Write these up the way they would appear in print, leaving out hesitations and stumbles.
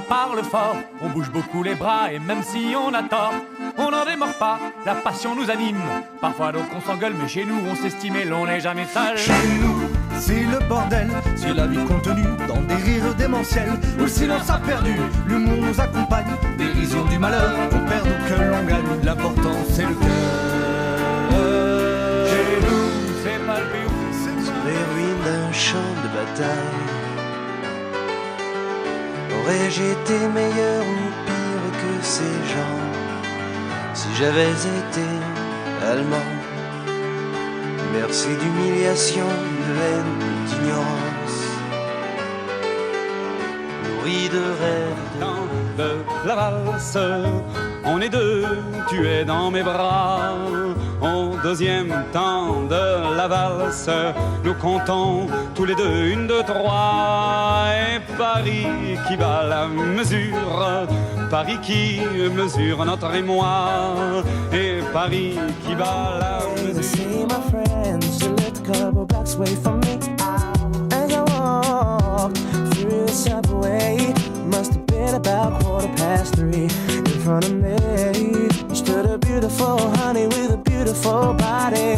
parle fort, on bouge beaucoup les bras et même si on a tort, on n'en démord pas, la passion nous anime. Parfois donc on s'engueule mais chez nous on s'estime et l'on n'est jamais seul. Chez nous c'est le bordel, c'est la vie contenue dans des rires démentiels où le silence a perdu, l'humour nous accompagne, dérision du malheur, on perd ou que l'on gagne, l'important c'est le cœur. Chez nous c'est pas le pays où c'est sur les ruines d'un champ de bataille. Aurais-je été meilleur ou pire que ces gens si j'avais été allemand? Merci d'humiliation, de haine, d'ignorance, nourri de rêves. Dans de la valse, on est deux, tu es dans mes bras. Au deuxième temps de la valse, nous comptons tous les deux, 1, 2, 3. Et Paris qui bat la mesure, Paris qui mesure notre émoi. Et Paris qui bat la mesure. See my friends, you lived a couple blocks away from me. As I walked through the subway, must have been about 3:15. In front of me stood a beautiful honey with a beautiful body.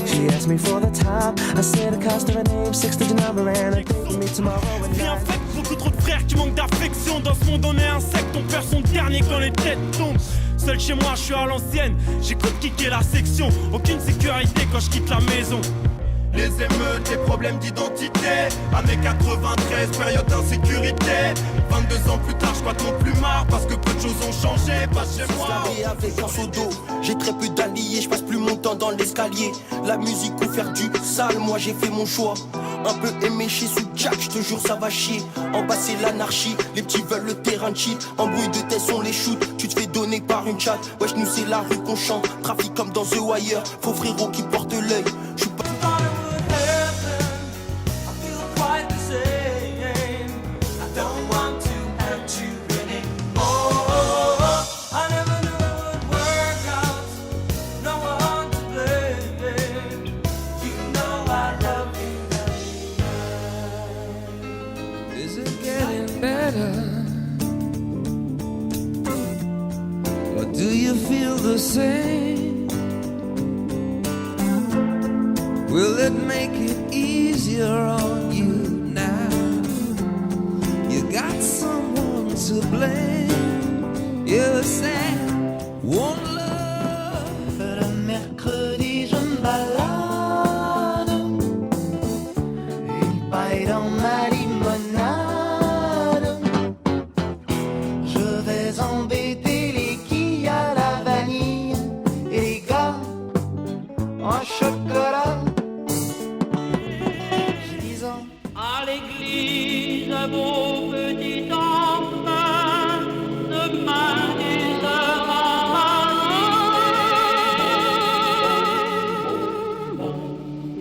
She asked me for the time, I said the cost of her name, 6-digit number, and I think me tomorrow at Bien night. fait, beaucoup trop de frères qui manquent d'affection. Dans ce monde on est insecte, on perd son dernier quand les têtes tombent. Seul chez moi je suis à l'ancienne, j'écoute kicker la section. Aucune sécurité quand je quitte la maison. Les émeutes, les problèmes d'identité. Années 93, période d'insécurité. 22 ans plus tard, je crois non plus marre parce que peu de choses ont changé, pas chez moi. Avec un seau d'eau, j'ai très peu d'alliés, je passe plus mon temps dans l'escalier. La musique ou faire du sale, moi j'ai fait mon choix. Un peu éméché sous Jack, je te jure ça va chier. En bas c'est l'anarchie, les petits veulent le terrain de shit. En bruit de tête on les shoot, tu te fais donner par une chatte. Wesh nous c'est la rue qu'on chante, trafic comme dans The Wire. Faux frérot qui porte l'œil, je suis pas... Do you feel the same? Will it make it easier on you now? You got someone to blame. You're sad, one love. Le mercredi je me balade, une paille dans ma limonade. Je vais embêter les quilles à la vanille et les gars en chocolat. J'ai 10 ans. À l'église, beau petit enfant, demain tu seras malin.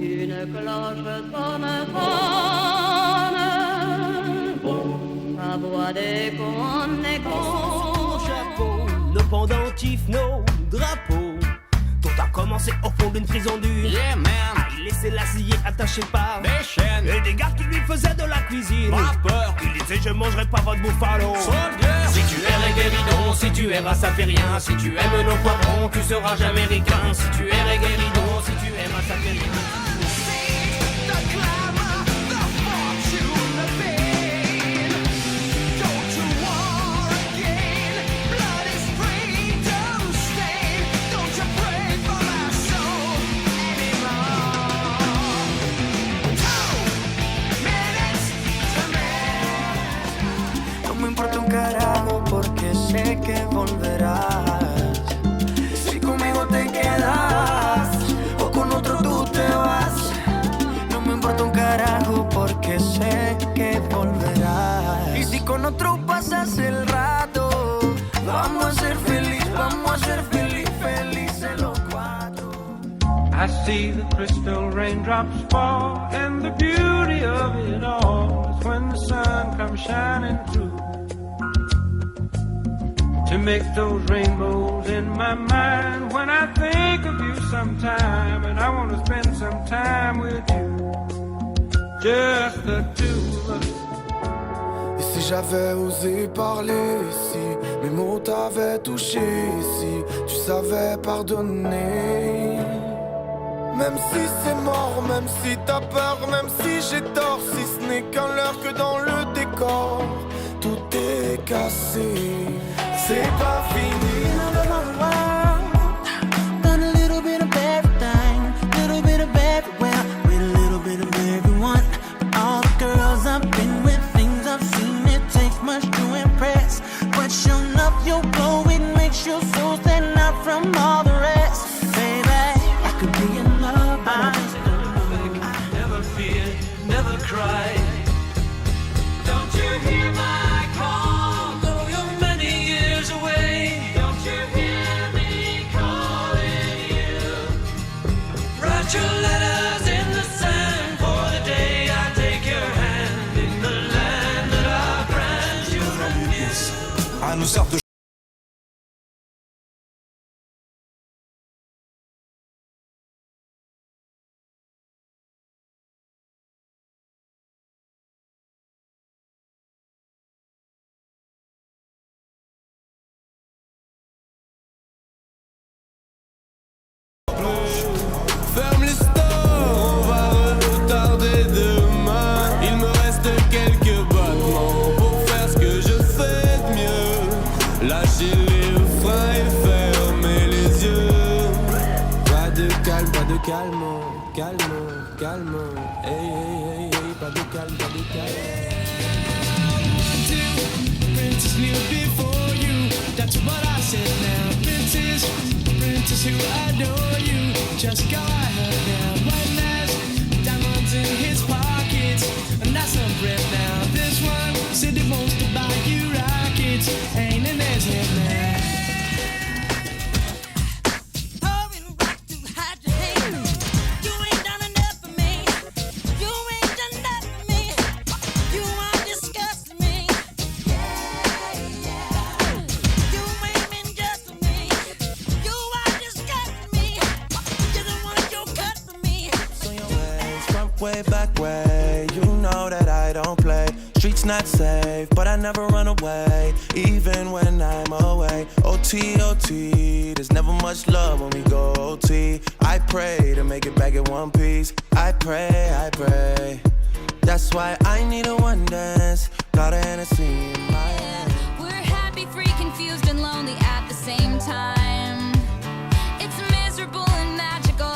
Une cloche sonne, sa voix déconne, Son chapeau, nos pendentifs, nos drapeaux. Tout a commencé au fond d'une prison dure. Yeah man, Il laissait l'acier attaché par des chaînes, et des gars qui lui faisaient de la cuisine. pas peur, Il disait je mangerai pas votre bouffalo. soldier. Si tu es reggae bidon, si tu es ça fait rien. Si tu aimes nos poivrons, tu seras jamais ricain. Si tu es reggae bidon, si tu aimes ça fait rien. No me importa un carajo porque sé que volverás. Si conmigo te quedas o con otro tú te vas. No me importa un carajo porque sé que volverás. Y si con otro pasas el rato, vamos a ser felices los cuatro. I see the crystal raindrops fall, and the beauty of it all is when the sun comes shining through to make those rainbows in my mind. When I think of you sometime, and I want to spend some time with you, just the two of us. Si j'avais osé parler, si mes mots t'avaient touché, si tu savais pardonner. Même si c'est mort, même si t'as peur, même si j'ai tort, si ce n'est qu'un leurre que dans le décor, tout est cassé, c'est pas fini. Done a little bit of everything, little bit of everywhere, with a little bit of everyone. All the girls I've been with, things I've seen, it takes much to impress. But sure enough, your glow, it makes you so stand out from all the rest. Baby, I could be in love, but I just don't know. Never fear, never cry. Don't you hear my call? Though you're many years away. Don't you hear me calling you? Write your letters in the sand for the day I take your hand in the land that I grant you renew. À nous servent de Ferme les stores, on va retarder demain. Il me reste quelques battements pour faire ce que je fais de mieux. Lâcher les freins et fermer les yeux. Pas de calme, calme. Hey, hey, hey, hey, pas de calme. Princess knew before you, that's what I said now. Princess who adore you, just go ahead now. One has diamonds in his pockets, and that's some breath now. This one said he wants to buy you rockets, ain't in his head now. Way back way, you know that I don't play. Streets not safe, but I never run away, even when I'm away. OT, OT, there's never much love when we go OT. I pray to make it back in one piece. I pray. That's why I need a one dance. Got a Hennessy in my hand. We're happy, free, confused, and lonely at the same time. It's miserable and magical.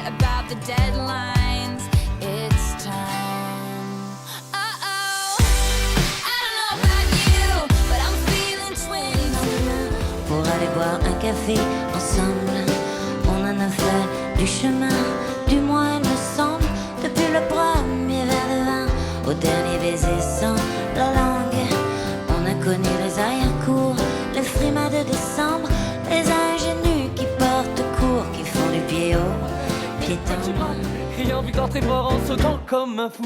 About the deadlines, it's time. Uh-oh, I don't know about you, but I'm feeling 20. Pour aller boire un café ensemble, on en a fait du chemin, du moins il me semble. Depuis le premier verre de vin au dernier baiser sans la langue, on a connu les arrière-cours, les frimas de décembre, les ingénus qui portent court, qui font du pied haut. Ayant vu qu'entrer fort en sautant comme un fou.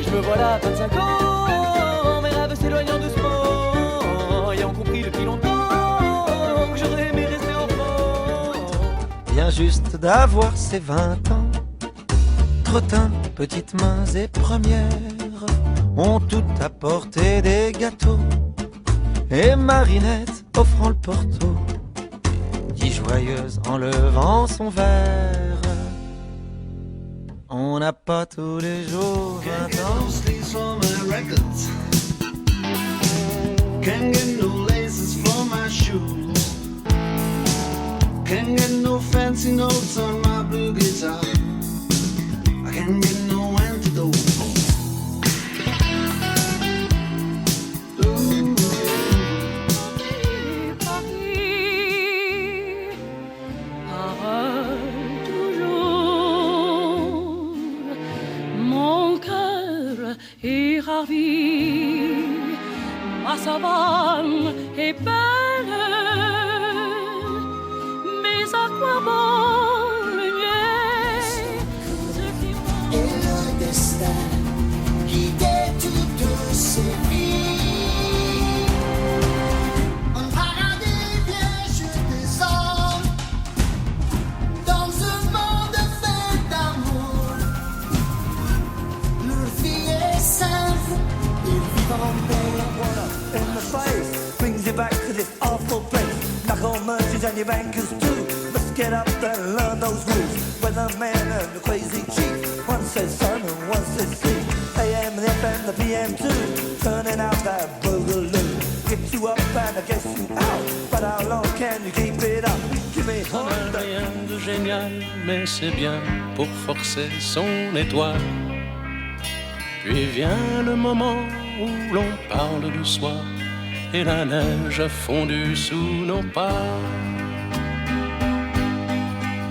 Je me voilà à 25 ans, mes rêves s'éloignant doucement, ayant compris depuis longtemps que j'aurais aimé rester enfant. Bien juste d'avoir ses 20 ans, trottin, petites mains et premières ont tout apporté des gâteaux, et Marinette offrant le porto dit joyeuse en levant son verre: on n'a pas tous les jours 20 ans. Can't get no laces for my shoes, can't get no fancy notes on my blue guitar, I can't get no antidote. Ravi, ma savane est belle, mais à quoi bon le nier? Et le destin guidait toutes ses vies. and your bankers too. Let's get up there and learn those rules. Weatherman and the crazy chief. One says sun and one says sea. AM, the FM, the PM too. Turning out that boogaloo. Get you up and I guess you out. But how long can you keep it up? Give me On n'a rien de génial, mais c'est bien pour forcer son étoile. Puis vient le moment où l'on parle du soir et la neige a fondu sous nos pas.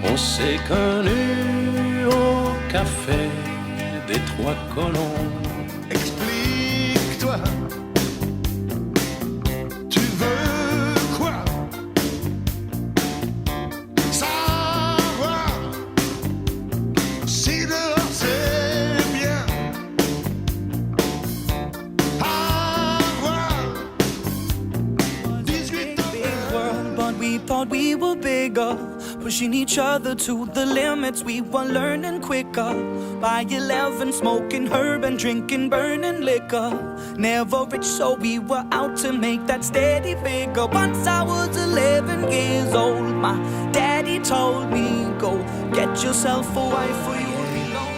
On s'est connus au café des Trois Colons. Explique-toi. Tu veux quoi? Savoir si dehors c'est bien. Avoir 18 ans. But we thought we were bigger, pushing each other to the limits. We were learning quicker. By 11, smoking herb and drinking burning liquor. Never rich, so we were out to make that steady figure. Once I was 11 years old, my daddy told me, go get yourself a wife for you.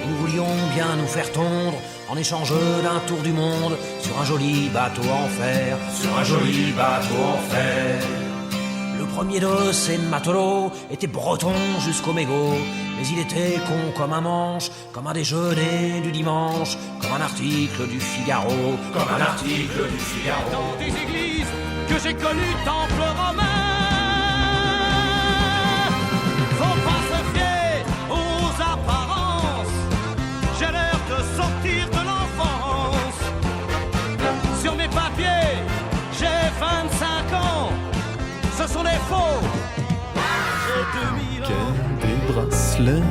Nous voulions bien nous faire tondre en échange d'un tour du monde sur un joli bateau en fer. Sur un joli bateau en fer. Le premier de ces matelots était breton jusqu'au mégot, mais il était con comme un manche, comme un déjeuner du dimanche, comme un article du Figaro, comme un article du Figaro. Dans des églises que j'ai connues, temple romain, faut pas se fier aux apparences. J'ai l'air de sortir de l'enfance. Sur mes papiers, j'ai 25 ans. Ce sont des faux. J'ai 2000 ans. Des bracelets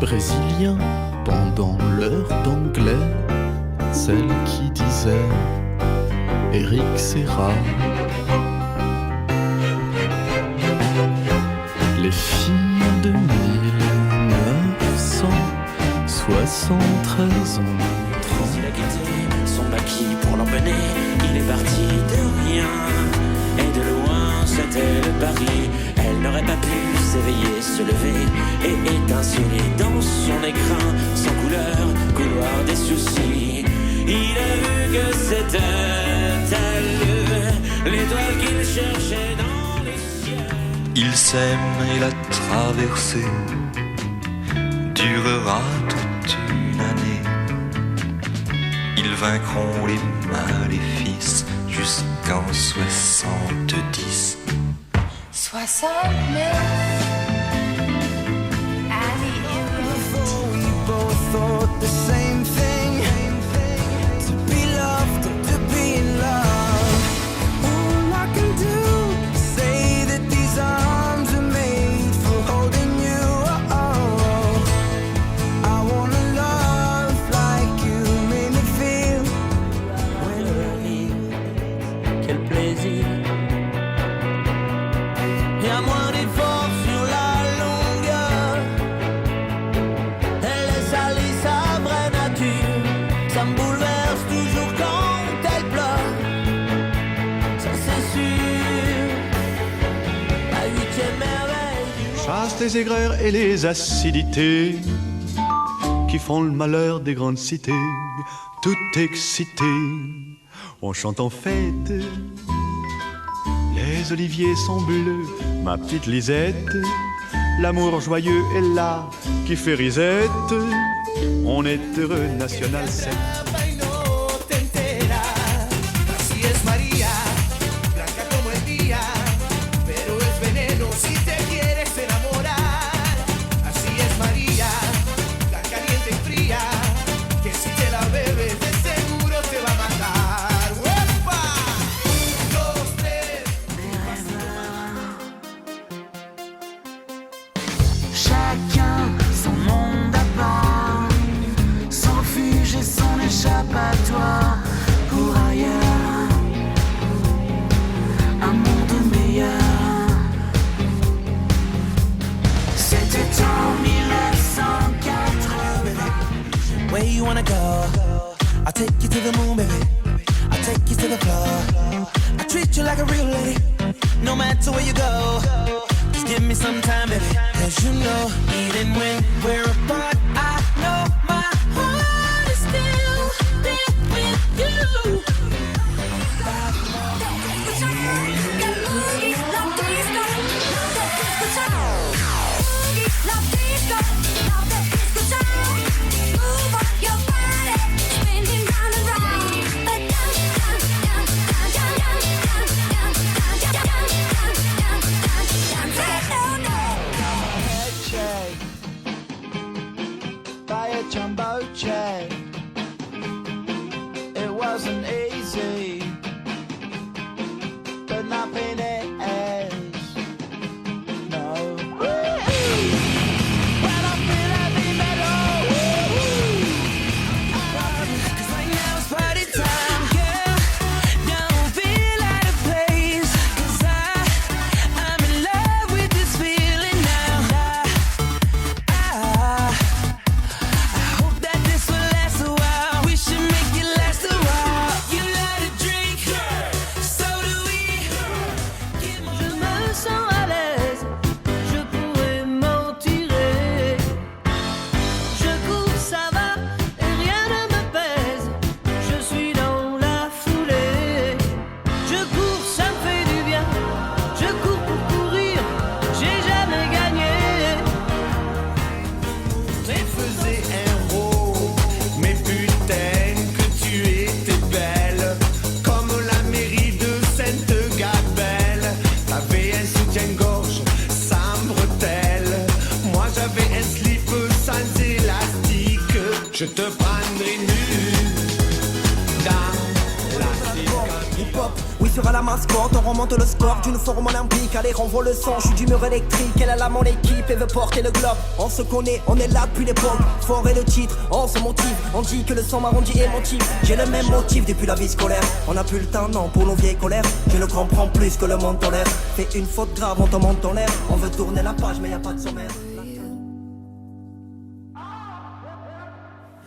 brésiliens pendant l'heure d'anglais. Celle qui disait Eric Serra. Les filles de 1973 ans. Il a quitté son maquis pour l'emmener. Il est parti de rien. Et de loin c'était le pari. Elle n'aurait pas pu s'éveiller, se lever et étinceler dans son écrin sans couleur, couloir des soucis. Il a vu que c'était elle, l'étoile qu'il cherchait dans le ciel. Ils s'aiment et la traversée durera toute une année. Ils vaincront les maléfices jusqu'en 70. 69. Before we both thought the same thing, to be loved or to be in love. All I can do is say that these arms are made for holding you. I wanna love like you made me feel. Quel plaisir. Et à moins d'efforts sur la longueur, elle laisse aller sa vraie nature. Ça me bouleverse toujours quand elle pleure. Ça c'est sûr. La 8e merveille du monde. Chasse les aigreurs et les acidités qui font le malheur des grandes cités. Tout excité, on chante en fête. Les oliviers sont bleus, ma petite Lisette. L'amour joyeux est là qui fait risette. On est heureux, National 7. Así es María, blanca como el día, pero es veneno si te quieres enamorar. Así es María, tan caliente y fría, que si te la bebes de seguro te va a matar. ¡Uepa! 1, 2, 3. Chacun son monde à part, son refuge et son échappatoire pour ailleurs, un monde meilleur. C'était en 1980. Where you wanna go? I'll take you to the moon, baby. I'll take you to the club. I treat you like a real lady, no matter where you go. Just give me some time, baby. Cause you know, even when we're apart, I know my heart is still there with you. Jumbo check. It wasn't easy, but nothing is. No. When I feel heavy metal, 'Cause right now it's party time, girl. Don't feel out of place. 'Cause I'm in love with this feeling now. I hope that this will last a while. We should make it last a while. You like to drink, so do we. Je me sens à l'aise, je pourrais m'en tirer. Je cours, ça va, et rien ne me pèse. Je suis dans la foulée. Je cours, ça me fait du bien. Je cours pour courir, j'ai jamais gagné. Tu faisais un rôle, mais putain que tu étais belle, comme la mairie de Sainte-Gabelle. T'avais un soutien-gorge sans bretelles, moi j'avais un slip sans élastique. Je te prendrai nu dans la Hip-hop, oui sera la mascotte, on remonte le score d'une forme olympique. Allez renvoie le son, je suis du mur électrique. Elle a là mon équipe et veut porter le globe. On se connaît, on est là depuis l'époque. Fort et le titre, on se motive. On dit que le son m'arrondit émotif. J'ai le même motif depuis la vie scolaire. On n'a plus le temps, non, pour nos vieilles colères. Je ne comprends plus que le monde tolère. Fais une faute grave, on te monte en l'air. On veut tourner la page, mais y a pas de sommaire.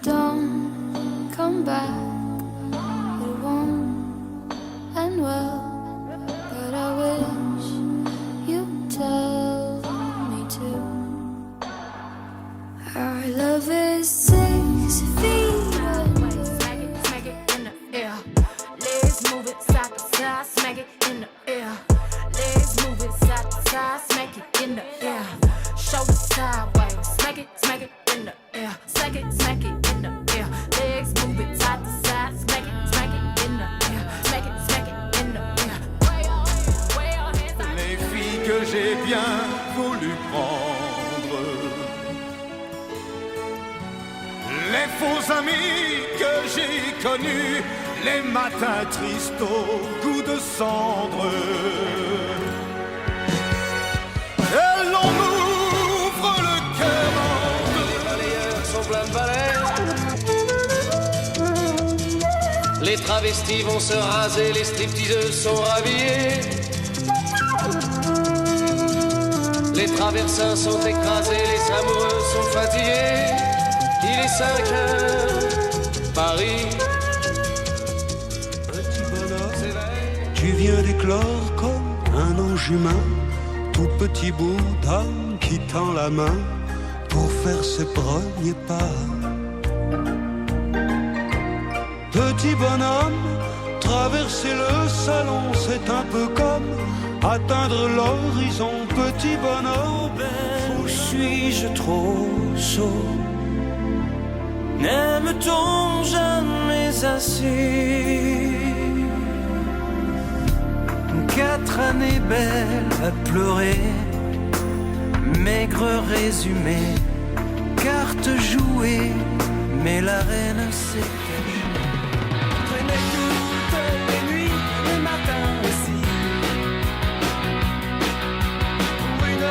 Don't come back, it won't end well, but I wish you'd tell me to. Our love is 6 feet under. Smack it in the air. Let's move it side to side. Smack it in the air. Let's move it side to side. Smack it in the air. Shoulder sideways. Smack it in the air. Smack it in the air. Legs move it side to side. Smack it in the air. Smack it in the air. Way on hands out. les filles que j'ai bien voulu prendre, les faux amis que j'ai connus, les matins tristes au goût de cendre. Et l'on m'ouvre le cœur en deux. Les balayeurs sont pleins de balais. Les travestis vont se raser, les stripteaseuses sont rhabillées. Les traversins sont écrasés, les amoureux sont fatigués. Il est 5 heures, Paris. Petit bonhomme, tu viens d'éclore comme un ange humain, tout petit bout d'âme qui tend la main pour faire ses premiers pas. Petit bonhomme, traverser le salon, c'est un peu comme atteindre l'horizon. Petit bonhomme, Où suis-je trop chaud? N'aime-t-on jamais assez? 4 années belles à pleurer, maigre résumé, carte jouée, mais la reine s'est cachée. Traînait toutes les nuits, les matins aussi, pour une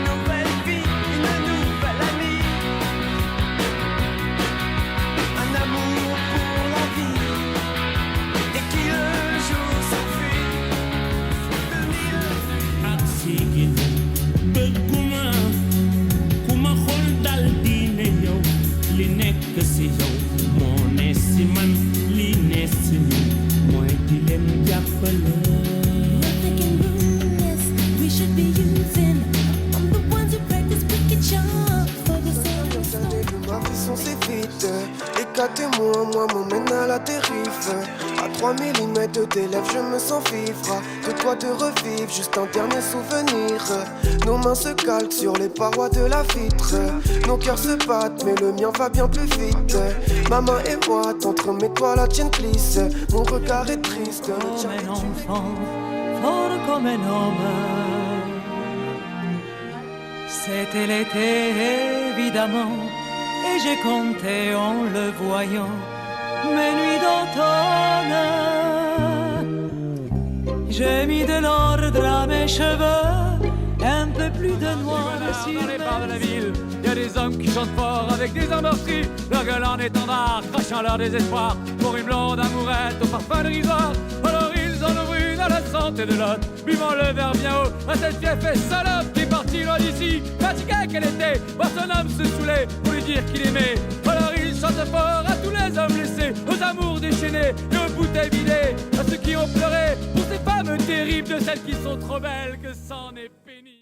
nouvelle vie, une nouvelle amie, un amour pour la vie, et qui le jour s'enfuit. Aksigin bëgguma ku ma xool dal di ne yow li nekk si yow moo ne un millimètre de tes lèvres, je me sens vivre. De quoi te revivre, juste un dernier souvenir. Nos mains se calquent sur les parois de la vitre. Nos cœurs se battent, mais le mien va bien plus vite. Ma main est moite, entre mes doigts la tienne glisse. Mon regard est triste. Comme un enfant, fort comme un homme. C'était l'été, évidemment, et j'ai compté en le voyant mes nuits d'automne. J'ai mis de l'ordre à mes cheveux, un peu plus de noir sur dans les bars de la ville. Y a des hommes qui chantent fort avec des armes meurtries, leur gueule en étendard, crachant leur désespoir pour une blonde amourette au parfum dérisoire. Alors ils en ouvrent une à la santé de l'autre, buvant le verre bien haut à cette vieille fée salope qui est partie loin d'ici, fatiguée qu'elle était, voir son homme se saouler pour lui dire qu'il aimait. Alors ils chantent fort à tous les hommes blessés, aux amours déchaînés et aux bouteilles vidées, à ceux qui ont pleuré pour ces femmes terribles, de celles qui sont trop belles que c'en est.